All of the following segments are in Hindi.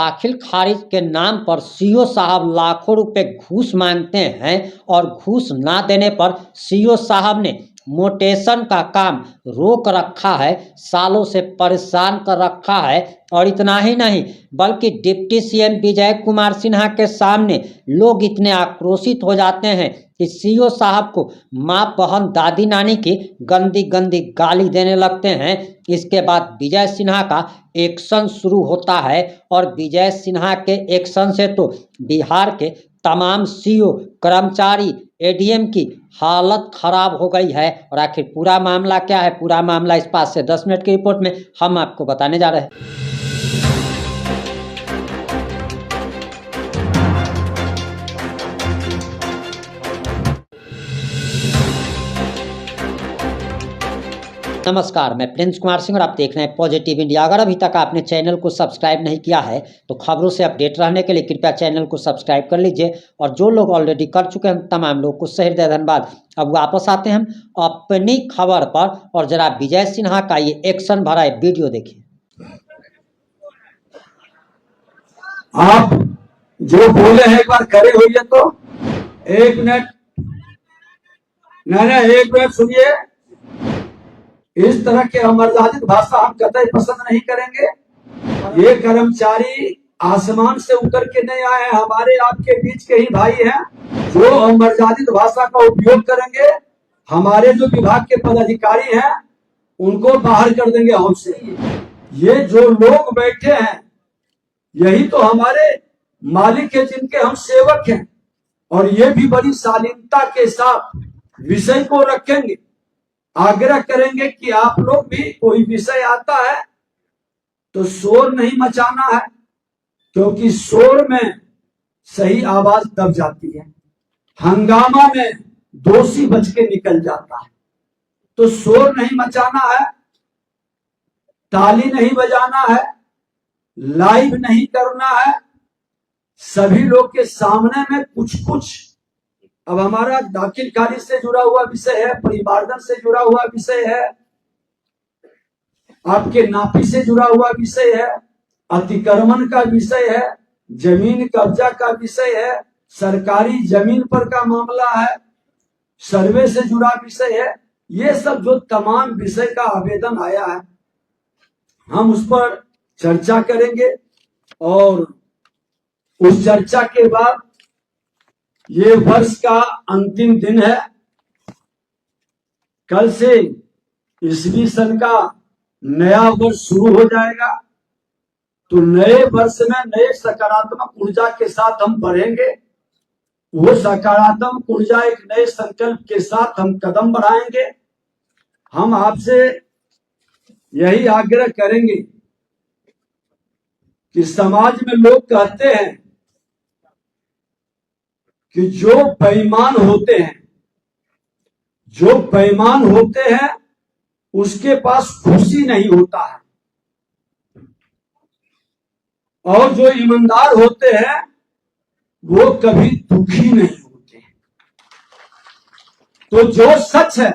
दाखिल खारिज के नाम पर सीओ साहब लाखों रुपए घूस मांगते हैं और घूस ना देने पर सीओ साहब ने मोटेशन का काम रोक रखा है, सालों से परेशान कर रखा है। और इतना ही नहीं बल्कि डिप्टी सीएम विजय कुमार सिन्हा के सामने लोग इतने आक्रोशित हो जाते हैं कि सीओ साहब को माँ बहन दादी नानी की गंदी गंदी गाली देने लगते हैं। इसके बाद विजय सिन्हा का एक्शन शुरू होता है और विजय सिन्हा के एक्शन से तो बिहार के तमाम सीओ कर्मचारी एडीएम की हालत खराब हो गई है। और आखिर पूरा मामला क्या है, पूरा मामला इस 5 से 10 मिनट की रिपोर्ट में हम आपको बताने जा रहे हैं। नमस्कार, मैं प्रिंस कुमार सिंह और आप देख रहे हैं पॉजिटिव इंडिया। अगर अभी तक आपने चैनल को सब्सक्राइब नहीं किया है तो खबरों से अपडेट रहने के लिए कृपया चैनल को सब्सक्राइब कर लीजिए। और जो लोग ऑलरेडी कर चुके हैं तमाम लोग को सहृदय धन्यवाद। अब वापस आते हैं हम अपनी खबर पर और जरा विजय सिन्हा का ये एक्शन भरा वीडियो देखिए। आप जो बोले हैं एक बार खड़े होइए तो 1 मिनट, नहीं 1 मिनट सुनिए। इस तरह के अमर्यादित भाषा हम कतई पसंद नहीं करेंगे। ये कर्मचारी आसमान से उतर के नहीं आए हैं, हमारे आपके बीच के ही भाई हैं। जो अमर्यादित भाषा का उपयोग करेंगे हमारे जो विभाग के पदाधिकारी हैं उनको बाहर कर देंगे हमसे। ये जो लोग बैठे हैं यही तो हमारे मालिक है जिनके हम सेवक हैं। और ये भी बड़ी शालीनता के साथ विषय को रखेंगे। आग्रह करेंगे कि आप लोग भी कोई विषय आता है तो शोर नहीं मचाना है, क्योंकि शोर में सही आवाज दब जाती है, हंगामा में दोषी बच के निकल जाता है। तो शोर नहीं मचाना है, ताली नहीं बजाना है, लाइव नहीं करना है। सभी लोग के सामने में कुछ कुछ, अब हमारा दाखिल खारिज से जुड़ा हुआ विषय है, परिवारधन से जुड़ा हुआ विषय है, आपके नापी से जुड़ा हुआ विषय है, अतिक्रमण का विषय है, जमीन कब्जा का विषय है, सरकारी जमीन पर का मामला है, सर्वे से जुड़ा विषय है। ये सब जो तमाम विषय का आवेदन आया है हम उस पर चर्चा करेंगे। और उस चर्चा के बाद ये वर्ष का अंतिम दिन है, कल से ईस्वी सन का नया वर्ष शुरू हो जाएगा। तो नए वर्ष में नए सकारात्मक ऊर्जा के साथ हम बढ़ेंगे। वो सकारात्मक ऊर्जा एक नए संकल्प के साथ हम कदम बढ़ाएंगे। हम आपसे यही आग्रह करेंगे कि समाज में लोग कहते हैं कि जो बेईमान होते हैं उसके पास खुशी नहीं होता है, और जो ईमानदार होते हैं वो कभी दुखी नहीं होते। तो जो सच है,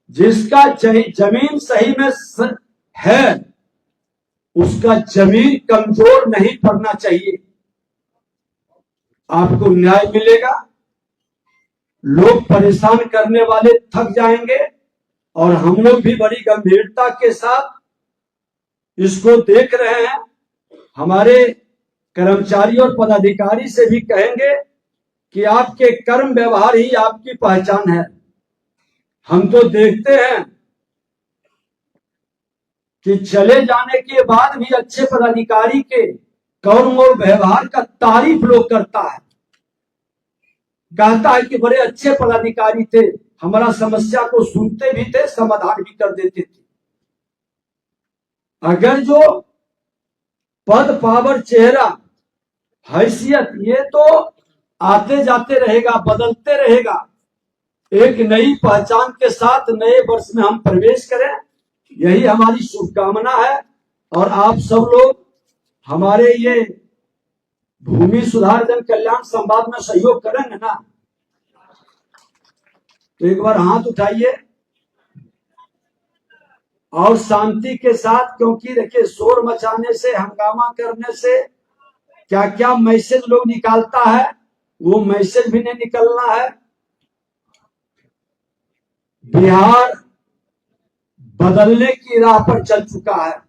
जिसका जमीन सही में है, उसका जमीन कमजोर नहीं पड़ना चाहिए। आपको न्याय मिलेगा। लोग परेशान करने वाले थक जाएंगे और हम लोग भी बड़ी गंभीरता के साथ इसको देख रहे हैं। हमारे कर्मचारी और पदाधिकारी से भी कहेंगे कि आपके कर्म व्यवहार ही आपकी पहचान है। हम तो देखते हैं कि चले जाने के बाद भी अच्छे पदाधिकारी के कर्म और व्यवहार का तारीफ लोग करता है, कहता है कि बड़े अच्छे पदाधिकारी थे, हमारा समस्या को सुनते भी थे, समाधान भी कर देते थे। अगर जो पद, पावर, चेहरा, हैसियत ये तो आते जाते रहेगा, बदलते रहेगा। एक नई पहचान के साथ नए वर्ष में हम प्रवेश करें, यही हमारी शुभकामना है। और आप सब लोग हमारे ये भूमि सुधार जन कल्याण संवाद में सहयोग करेंगे ना? तो एक बार हाथ उठाइए और शांति के साथ, क्योंकि देखिए शोर मचाने से, हंगामा करने से क्या क्या मैसेज लोग निकालता है, वो मैसेज भी नहीं निकलना है। बिहार बदलने की राह पर चल चुका है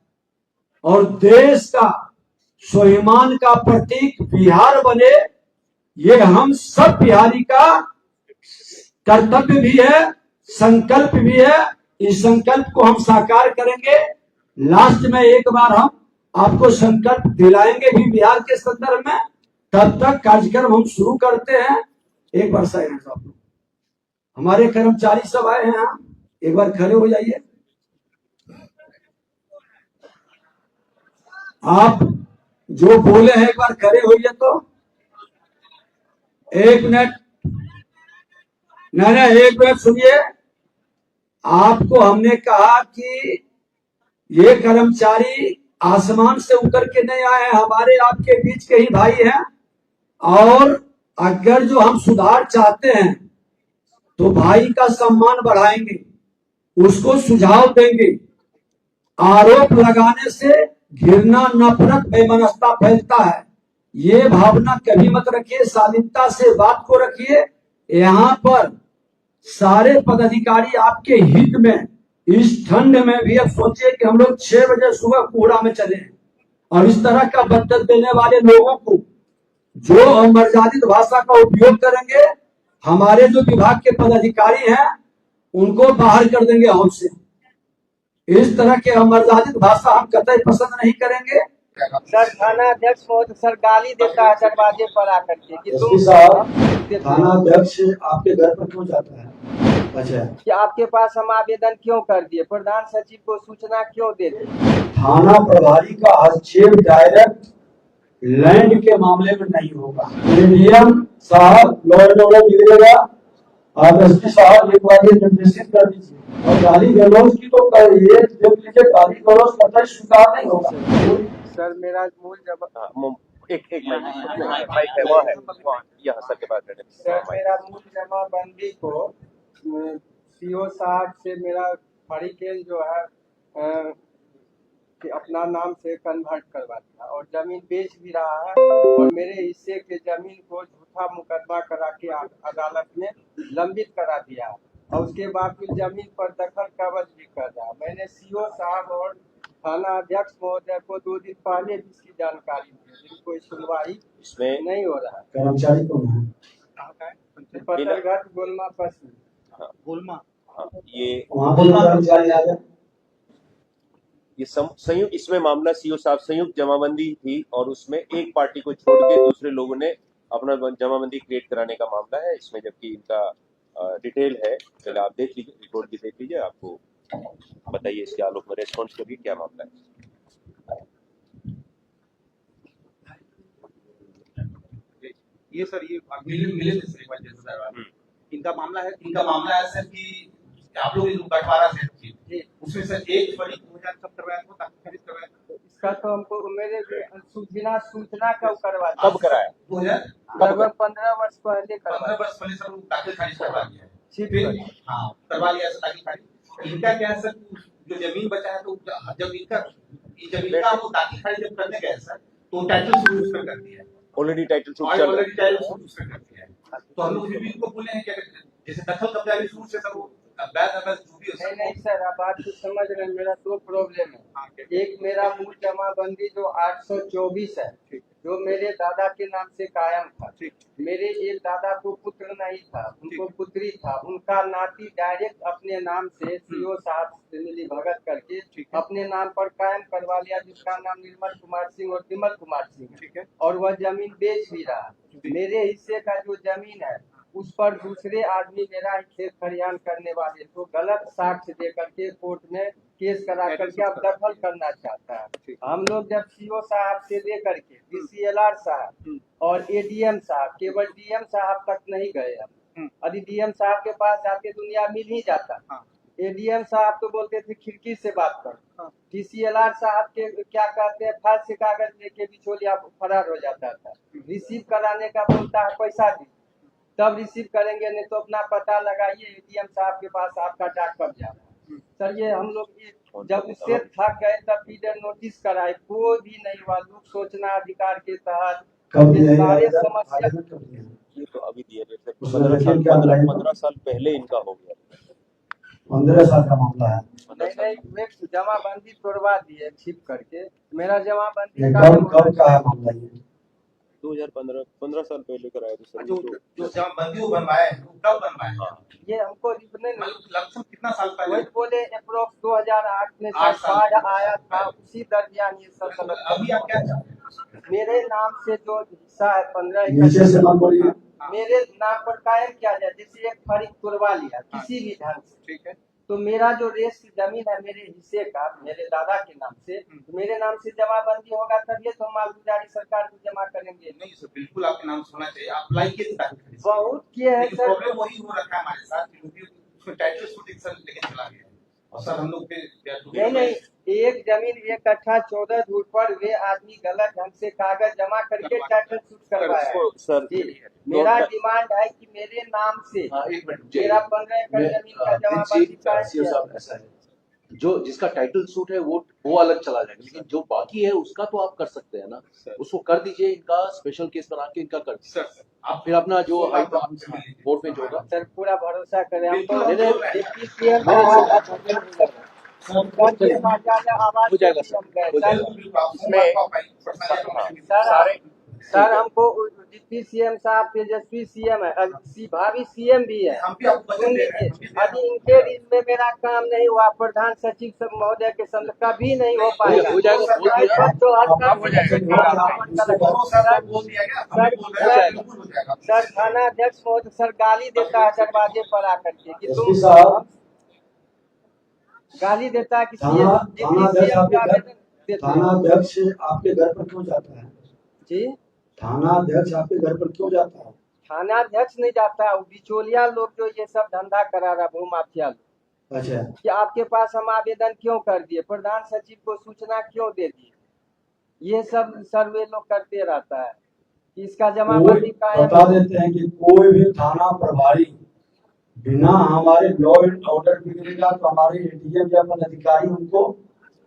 और देश का स्वाभिमान का प्रतीक बिहार बने, ये हम सब बिहारी का कर्तव्य भी है, संकल्प भी है। इस संकल्प को हम साकार करेंगे। लास्ट में एक बार हम आपको संकल्प दिलाएंगे भी बिहार के संदर्भ में। तब तक कार्यक्रम हम शुरू करते हैं। एक बार साइलेंस आप लोग, हमारे कर्मचारी सब आए हैं यहाँ, एक बार खड़े हो जाइए। आप जो बोले हैं एक बार खड़े होइए तो। एक मिनट, नहीं एक मिनट सुनिए। आपको हमने कहा कि ये कर्मचारी आसमान से उतर के नहीं आए हैं, हमारे आपके बीच के ही भाई हैं। और अगर जो हम सुधार चाहते हैं तो भाई का सम्मान बढ़ाएंगे, उसको सुझाव देंगे। आरोप लगाने से घृणा, नफरत, बेमनस्ता फैलता है। ये भावना कभी मत रखिए, शालीनता से बात को रखिए। यहाँ पर सारे पदाधिकारी आपके हित में, इस ठंड में भी अब सोचिए कि हम लोग 6 बजे सुबह कोहरा में चले और इस तरह का बदत देने वाले लोगों को जो अमर्यादित भाषा का उपयोग करेंगे, हमारे जो विभाग के पदाधिकारी हैं उनको बाहर कर देंगे हाउस से। इस तरह के अमर्यादित भाषा हम कतई पसंद नहीं करेंगे। सर थाना अध्यक्ष महोदय सर गाली देता है दरवाजे पर आकर के कि तुम एसपी साहब, थाना अध्यक्ष आपके घर पर क्यों जाता है? अच्छा, कि आपके पास हम आवेदन क्यों कर दिए, प्रधान सचिव को सूचना क्यों दे दी? थाना प्रभारी का हस्तक्षेप डायरेक्ट लैंड के मामले में नहीं होगा। डीएम साहब लॉ एंड ऑर्डर बिगड़ेगा। आप एसपी साहब एक बार ये निर्देशित कर दीजिए। और गाली गलौज की तो ये देख लीजिए, गाली गलौज कतई स्वीकार नहीं होगा। सर मेरा मूल एक माइक है वहाँ यहाँ सर के पास है। सर मेरा मूल जमाबंदी को सीओ साहब से मेरा हरिकेन जो है कि अपना नाम से कन्वर्ट करवा दिया और जमीन बेच भी रहा है और मेरे हिस्से के जमीन को झूठा मुकदमा करा के अदालत में लंबित करा दिया और उसके बाद फिर जमीन पर दखल कब्ज भी कर रहा। मैंने सीओ साहब और थाना अध्यक्ष महोदय को 2 दिन पहले भी इसकी जानकारी दी, लेकिन कोई सुनवाई इसमें नहीं हो रहा है। कर्मचारी कौन है? पत्थरघाट गोलमा पश्चिम गुलमा। ये वहाँ पर कर्मचारी आ जाए। ये संयुक्त, इसमें मामला सीओ साहब संयुक्त जमाबंदी थी और उसमें एक पार्टी को छोड़ के दूसरे लोगों ने अपना जमाबंदी क्रिएट कराने का मामला है इसमें, जबकि इनका डिटेल है। पहले आप देख लीजिए, रिपोर्ट भी देख लीजिए, आपको बताइए इसके आलोक में रेस्पॉन्स करिए क्या मामला है। ये सर ये मिले इनका मामला है सर कि आप लोग बंटवारा से उसमें सर एक फरीक 2000 करवाया था, खरीद करवाया था। इसका तो हमको मेरे सूचना कब करवा कब कराया? 15 वर्ष पहले 15 वर्ष पहले सर दाखिल खारिज करवा दिया है। ठीक फिर है। हाँ करवा लिया सर दाखिल खारिज। इनका क्या है सर, जो जमीन बचा है तो जब इनका जमीन का वो दाखिल खारिज जब करने गए सर तो टाइटल शुरू उसमें कर दिया है। ऑलरेडी टाइटल शुरू कर दिया है। तो हम लोग फिर भी इनको बोले हैं कि जैसे दखल कब्जा शुरू से सब नहीं सर, आप बात को समझ रहे हैं। मेरा 2 प्रॉब्लम है। एक मेरा मूल जमाबंदी जो 824 है, जो मेरे दादा के नाम से कायम था। मेरे एक दादा को पुत्र नहीं था, उनको पुत्री था। उनका नाती डायरेक्ट अपने नाम से सीओ साहब से मिली भगत करके अपने नाम पर कायम करवा लिया, जिसका नाम निर्मल कुमार सिंह और विमल कुमार सिंह है। और वह जमीन बेच भी रहा। मेरे हिस्से का जो जमीन है उस पर दूसरे आदमी मेरा खेत खलिहान करने वाले तो गलत साक्ष्य दे करके कोर्ट में केस करा करके अब दखल करना चाहता है। हम लोग जब सीओ साहब से लेकर के डीसीएलआर साहब और एडीएम साहब, केवल डीएम साहब तक नहीं गए हम। यदि डीएम साहब के पास जाके दुनिया मिल ही जाता। एडीएम साहब तो बोलते थे खिड़की से बात कर। डीसीएलआर साहब के क्या कहते हैं, फाइल से कागज लेके बिचौलिया फरार हो जाता था। रिसीव कराने का बोलता है पैसा दी तब रिसीव करेंगे, नहीं तो अपना पता लगाइए एडीएम साहब के पास आपका डाक कब जा रहा है। सर ये हम लोग जब उससे थक गए तब फीडर नोटिस कराए, कोई भी नहीं हुआ। लोग सूचना अधिकार के तहत कब ये दिया सारे आवेदन? समस्या आवेदन कब दिया? ये तो अभी दिया जैसे उसमें देखिए क्या बताइए? 15 साल पहले इनका हो गया। 15 साल का मामला है। नहीं वे जमाबंदी तोड़वा दिए छिप करके। मेरा जमाबंदी ये कायम कब कब का है मामला ये? 15 साल पहले कराया था सर। जो जो जमाबंदी वो बनवाए हैं, वो कब बनवाए हैं? ये हमको इतने मतलब लमसम कितना साल वही पहले? बोले अप्रोक्स 2008 में 8 साल बाढ़ आया था, उसी दरमियान ये सब गलत। अभी आप क्या चाहते हैं? मेरे नाम से जो हिस्सा है 15 नीचे से एकड़ मत बोलिए। मेरे नाम पर कायम किया जाए। जैसे एक फरीक तुड़वा लिया किसी भी ढंग से, ठीक है। तो मेरा जो रेस जमीन है मेरे हिस्से का, मेरे दादा के नाम से, तो मेरे नाम से जमाबंदी होगा तब ये तो मालगुजारी सरकार को जमा करेंगे। नहीं सर, बिल्कुल आपके नाम से होना चाहिए। आप अप्लाई किए थे? बहुत किए हैं लेकिन सर। प्रॉब्लम वही हो रखा है हमारे साथ, क्योंकि उसमें टाइटल शूटिंग सर लेके चला गया और सर हम लोग पे नहीं एक जमीन 1 कट्ठा 14 धूर पर वे आदमी गलत ढंग से कागज जमा करके टाइटल शूट करवाया है। सर जी मेरा डिमांड है कि मेरे नाम से एक मिनट मेरा 15 एकड़ जमीन का जमाबंदी कायम किया जाए। ऐसा है, जो जिसका टाइटल सूट है वो अलग चला जाएगा, लेकिन जो बाकी है उसका तो आप कर सकते हैं ना, उसको कर दीजिए। इनका स्पेशल केस बना के इनका कर दीजिए। सर आप फिर अपना जो बोर्ड में जो होगा सर पूरा भरोसा करें हम बिल्कुल, तो। हम बोल रहे हैं। डिप्टी सीएम हो जाएगा सर। सर हमको डिप्टी सीएम साहब तेजस्वी सीएम है, भावी सीएम भी है। हम भी आपको बजट दे रहे हैं। अभी इनके रीज में मेरा काम नहीं हुआ, प्रधान सचिव सब महोदय के संग कभी नहीं हो पाएगा। हो जाएगा, बोल दिया। तो हर काम हो जाएगा। सर थाना अध्यक्ष महोदय सर गाली देता है दरवाजे पर आकर के कि तुम एसपी साहब, गाली देता है कि थाना अध्यक्ष आपके घर देते थाना अध्यक्ष आपके घर पर क्यों जाता है? जी थाना अध्यक्ष आपके घर पर क्यों जाता है? थाना अध्यक्ष नहीं जाता है, वो बिचौलिया लोग जो ये सब धंधा करा रहा भूमाफिया लोग, अच्छा, कि आपके पास हम आवेदन क्यों कर दिए, प्रधान सचिव को सूचना क्यों दे दिए, ये सब सर्वे लोग करते रहता है कि इसका जमाबंदी कोई बता कायम। देते हैं कि कोई भी थाना प्रभारी बिना हमारे लॉ एंड ऑर्डर बिगड़ेगा तो हमारे एडीएम या पदाधिकारी उनको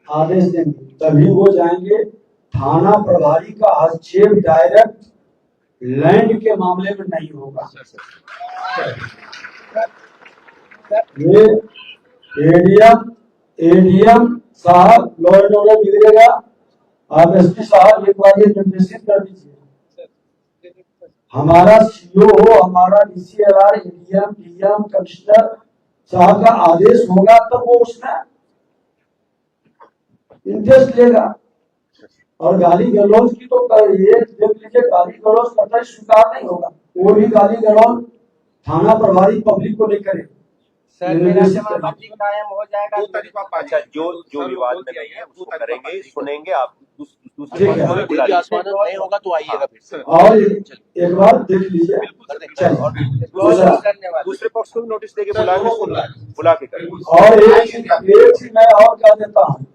आदेश देंगे, तभी वो जाएंगे। थाना प्रभारी का हस्तक्षेप डायरेक्ट लैंड के मामले में नहीं होगा। ये एडीएम साहब लॉ एंड ऑर्डर बिगड़ेगा, आप एसपी साहब एक बार ये निर्देशित कर दीजिए। हमारा सीओ हो, हमारा डीसीएलआर, एडीएम, डीएम, कमिश्नर साहब का आदेश होगा तब वो उसमें इंटरेस्ट लेगा। और गाली गलौज की तो ये देख लीजिए, गाली गलौज कतई स्वीकार नहीं होगा। कोई भी गाली गलौज थाना प्रभारी पब्लिक को नहीं करे। सर मेरा जमाबंदी कायम हो जाएगा। दो तारीख को आप आ अच्छा, जाइए। जो विवाद में नहीं है उसको करेंगे, सुनेंगे। आप दूसरे ठीक है। पक्ष को बुला लीजिए। आसमानन नहीं होगा तो आइएगा फिर से। और एक बार देख लीजिए। चलिए, दूसरा धन्यवाद। दूसरे पक्ष को भी नोटिस देके बुला के करेंगे। और एक चीज मैं और कह देता हूँ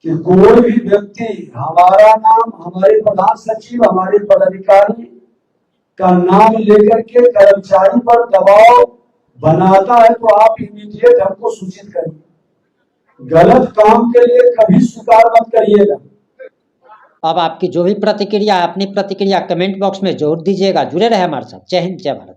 कि कोई भी व्यक्ति हमारा नाम, हमारे प्रधान सचिव, हमारे पदाधिकारी का नाम लेकर के कर्मचारी पर दबाव बनाता है तो आप इमीडिएट हमको सूचित करिए। गलत काम के लिए कभी स्वीकार मत करिएगा। अब आपकी जो भी प्रतिक्रिया है, अपनी प्रतिक्रिया कमेंट बॉक्स में जरूर दीजिएगा। जुड़े रहे हमारे साथ। जय हिंद, जय भारत।